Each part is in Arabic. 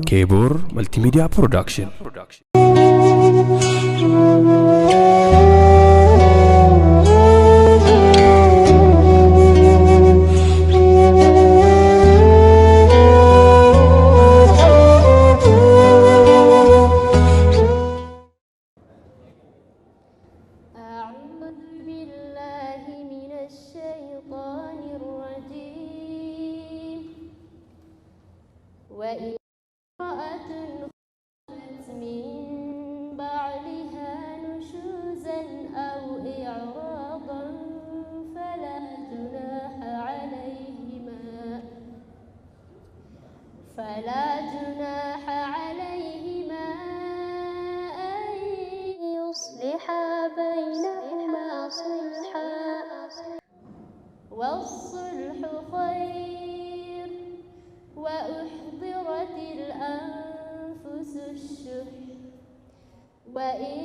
كيبور ملتي ميديا برودكشن. وإن امرأة خافت من بعلها نشوزا أو إعراضا فلا جناح عليهما أن يصلحا بينهما صلحا والصلح خير وأحضرت الأنفس الشح وإن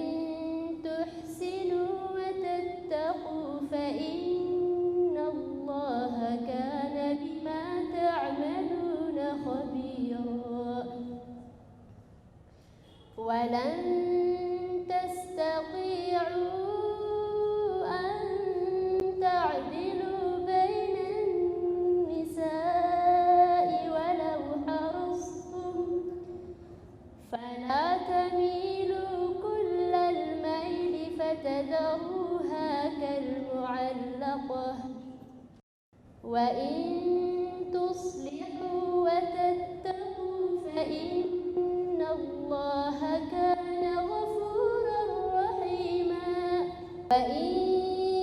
تحسنوا وتتقوا فإن الله كان بما تعملون خبيرا ولن تستطيعوا أن تعدلوا بين النساء ولو حرصتم فلا تميلوا كل الميل فتذروها كالمعلقة وإن تصلحوا وتتقوا فإن الله كان غفورا رحيما وإن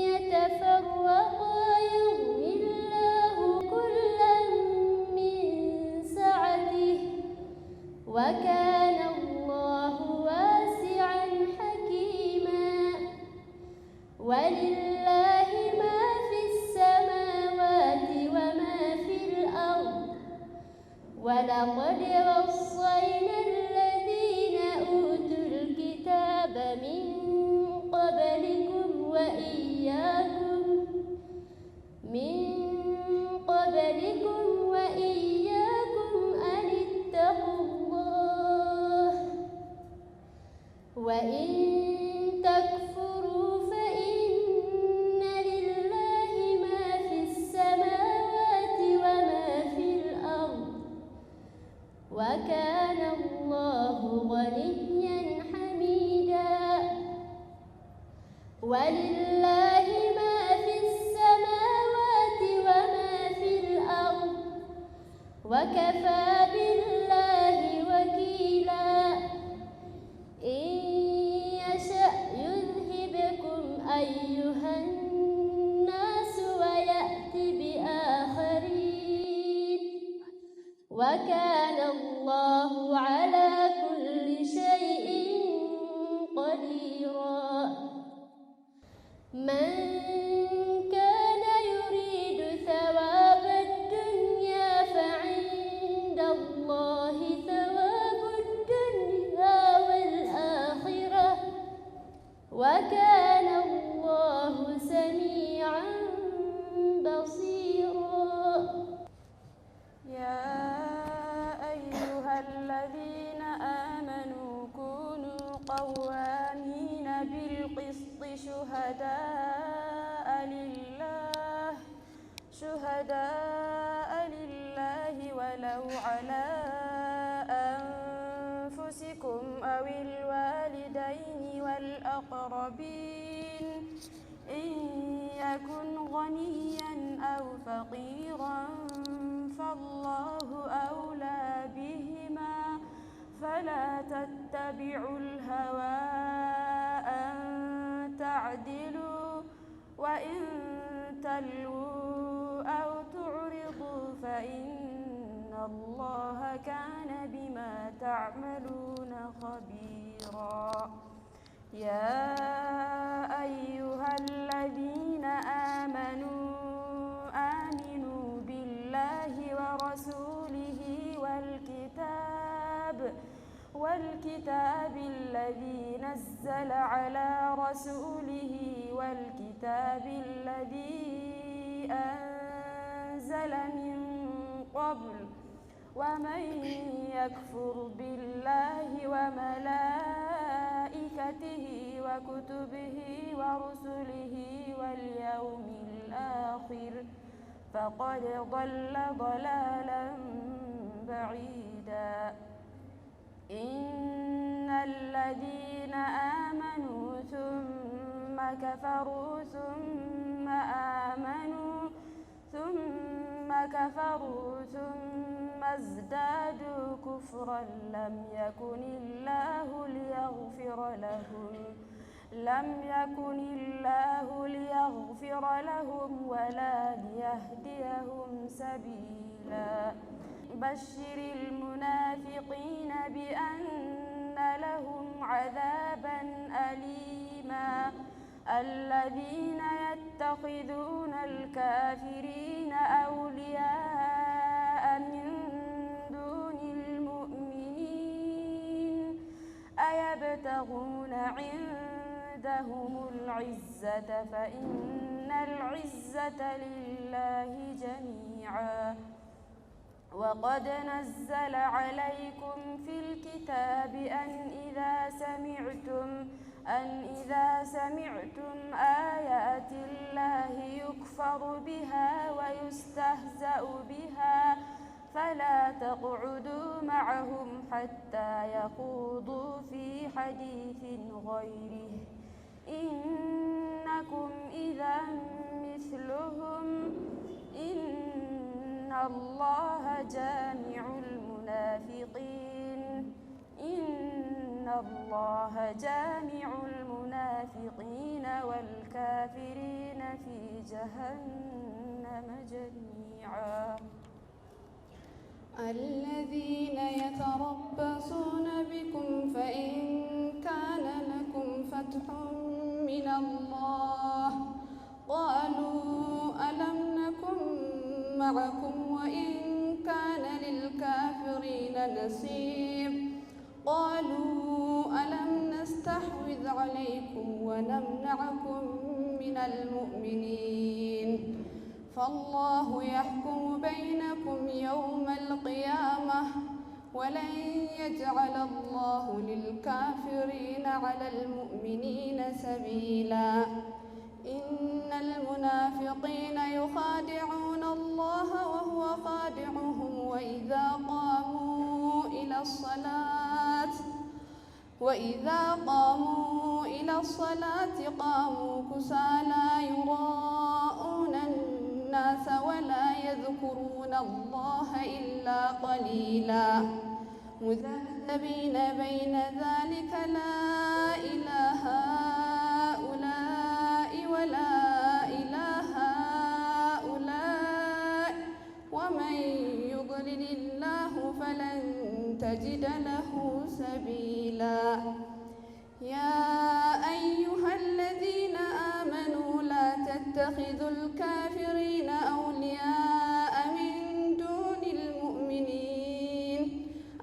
يتفرقا يغن الله كلا من سعته وكان الله واسعا حكيما ولله ما في السماوات وما في الأرض ولقد وصينا الذين أوتوا الكتاب من قبلكم وإياكم أن اتقوا الله وإن تكفروا فإن لله ما في السماوات وما في الأرض وكان الله غنيا حميدا ولله ما في السماوات وما في الأرض وكفى بالله وكيلا إن يشأ يذهبكم أيها الناس ويأت بآخرين وكان الله على كل شيء قديرا من كان يريد ثواب الدنيا فعند الله ثواب الدنيا والآخرة وكان الله سميعا بصيرا يا أيها الذين آمنوا كونوا قوامين بالقسط شهداء لله ولو على أنفسكم أو الوالدين والأقربين إن يكن غنيا أو فقيرا فالله أولى بهما فلا تتبعوا الهوى أن تعدلوا وإن تلووا أو تعرضوا فإن الله كان بما تعملون خبيرا يا أيها الذين آمنوا بالله ورسوله والكتاب الذي نزل على رسوله والكتاب الذي أنزل من قبل ومن يكفر بالله وملائكته وكتبه ورسله واليوم الآخر فقد ضل ضلالا بعيدا. إن الذين آمنوا ثم كفروا ثم ازدادوا كفرا لم يكن الله ليغفر لهم ولا ليهديهم سبيلا. بشر المنافقين بأن لهم عذابا أليما. الذين يتخذون الكافرين أولياء من دون المؤمنين أيبتغون عندهم العزة فإن العزة لله جميعا. وقد نزل عليكم في الكتاب أن إذا سمعتم آيات الله يكفر بها ويستهزأ بها فلا تقعدوا معهم حتى يخوضوا في حديث غيره إنكم إذا مثلهم إن الله جامع المنافقين والكافرين في جهنم جميعا. الذين يتربصون بكم فإن كان لكم فتح من الله قالوا ألم نكن معكم وإن كان للكافرين نصيب قالوا ألم نستحوذ عليكم ونمنعكم من المؤمنين فالله يحكم بينكم يوم القيامة ولن يجعل الله للكافرين على المؤمنين سبيلا. إن المنافقين يخادعون الله وهو خادعهم وإذا قاموا إلى الصلاة قاموا كسالى يراءون الناس ولا يذكرون الله إلا قليلا مذبذبين بين ذلك لا إله هؤلاء ولا إله هؤلاء ومن يضلل الله فلن تجد له سبيلا. يا أيها الذين آمنوا لا تتخذوا الكافرين أولياء من دون المؤمنين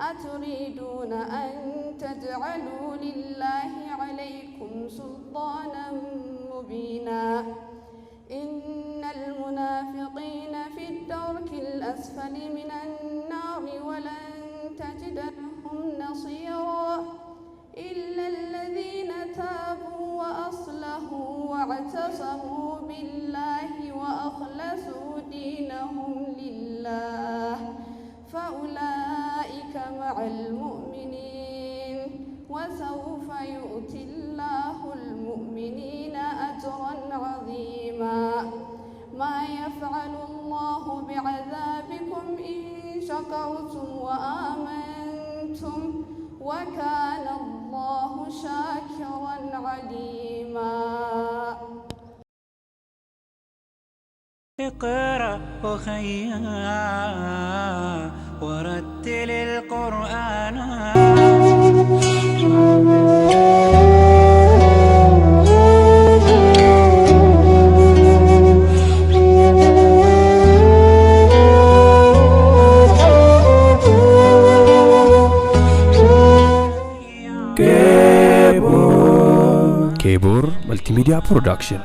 أتريدون أن تجعلوا لله عليكم سلطانا مبينا. إن المنافقين في الدرك الأسفل من النار ولن تجد لهم نصيرا إلا الذين تابوا وأصلحوا واعتصموا بالله وأخلصوا دينهم لله فأولئك مع المؤمنين وسوف يؤتي الله المؤمنين أجرا عظيما. ما يفعل الله بعذابكم إن شكرتم وآمنتم وكان الله شاكرا عليما. اقرأ أخيا ورتل القرآن كيبور ملتي ميديا برودكشن.